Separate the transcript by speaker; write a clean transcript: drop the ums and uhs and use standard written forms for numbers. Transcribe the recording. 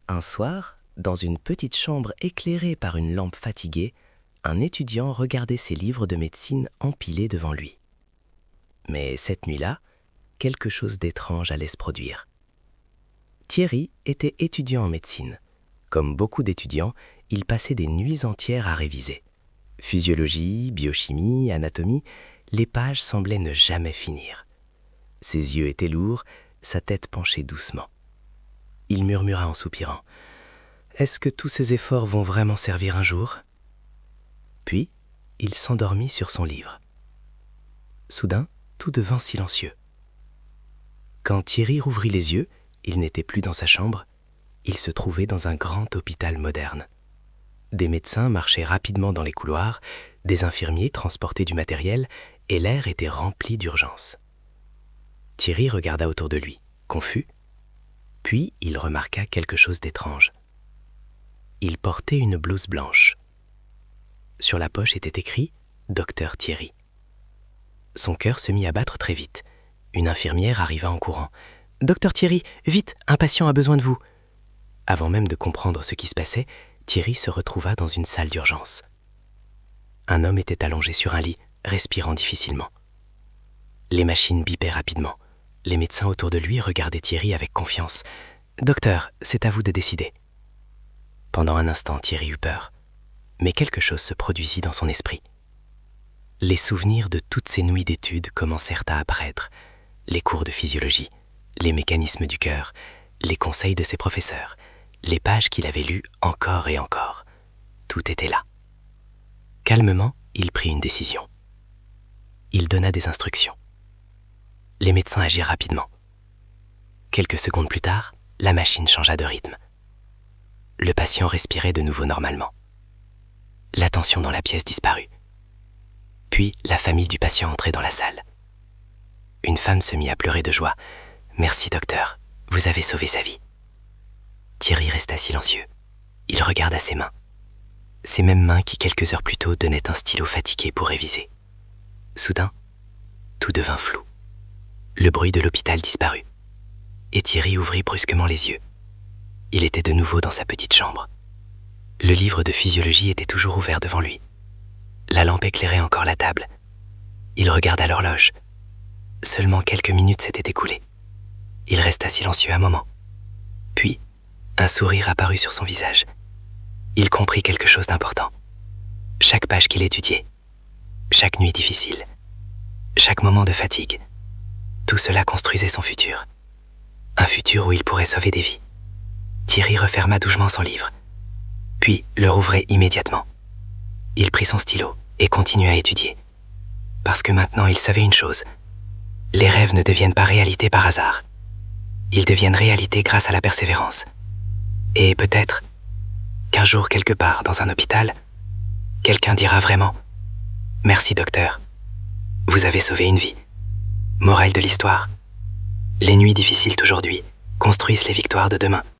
Speaker 1: Un soir, dans une petite chambre éclairée par une lampe fatiguée, un étudiant regardait ses livres de médecine empilés devant lui. Mais cette nuit-là, quelque chose d'étrange allait se produire. Thierry était étudiant en médecine. Comme beaucoup d'étudiants, il passait des nuits entières à réviser. Physiologie, biochimie, anatomie, les pages semblaient ne jamais finir. Ses yeux étaient lourds, sa tête penchait doucement. Il murmura en soupirant. « Est-ce que tous ces efforts vont vraiment servir un jour ?» Puis, il s'endormit sur son livre. Soudain, tout devint silencieux. Quand Thierry rouvrit les yeux, il n'était plus dans sa chambre, il se trouvait dans un grand hôpital moderne. Des médecins marchaient rapidement dans les couloirs, des infirmiers transportaient du matériel et l'air était rempli d'urgence. Thierry regarda autour de lui, confus, puis il remarqua quelque chose d'étrange. Il portait une blouse blanche. Sur la poche était écrit « Docteur Thierry ». Son cœur se mit à battre très vite. Une infirmière arriva en courant. « Docteur Thierry, vite, un patient a besoin de vous !» Avant même de comprendre ce qui se passait, Thierry se retrouva dans une salle d'urgence. Un homme était allongé sur un lit, respirant difficilement. Les machines bipaient rapidement. Les médecins autour de lui regardaient Thierry avec confiance. « Docteur, c'est à vous de décider. » Pendant un instant, Thierry eut peur. Mais quelque chose se produisit dans son esprit. Les souvenirs de toutes ces nuits d'études commencèrent à apparaître. Les cours de physiologie, les mécanismes du cœur, les conseils de ses professeurs, les pages qu'il avait lues encore et encore. Tout était là. Calmement, il prit une décision. Il donna des instructions. Les médecins agirent rapidement. Quelques secondes plus tard, la machine changea de rythme. Le patient respirait de nouveau normalement. La tension dans la pièce disparut. Puis, la famille du patient entrait dans la salle. Une femme se mit à pleurer de joie. « Merci, docteur, vous avez sauvé sa vie. » Thierry resta silencieux. Il regarda ses mains. Ces mêmes mains qui, quelques heures plus tôt, donnaient un stylo fatigué pour réviser. Soudain, tout devint flou. Le bruit de l'hôpital disparut. Et Thierry ouvrit brusquement les yeux. Il était de nouveau dans sa petite chambre. Le livre de physiologie était toujours ouvert devant lui. La lampe éclairait encore la table. Il regarda l'horloge. Seulement quelques minutes s'étaient écoulées. Il resta silencieux un moment. Puis, un sourire apparut sur son visage. Il comprit quelque chose d'important. Chaque page qu'il étudiait, chaque nuit difficile, chaque moment de fatigue, tout cela construisait son futur. Un futur où il pourrait sauver des vies. Thierry referma doucement son livre, puis le rouvrait immédiatement. Il prit son stylo et continua à étudier. Parce que maintenant il savait une chose. Les rêves ne deviennent pas réalité par hasard. Ils deviennent réalité grâce à la persévérance. Et peut-être qu'un jour, quelque part, dans un hôpital, quelqu'un dira vraiment « Merci, docteur. Vous avez sauvé une vie. » Morale de l'histoire. Les nuits difficiles d'aujourd'hui construisent les victoires de demain.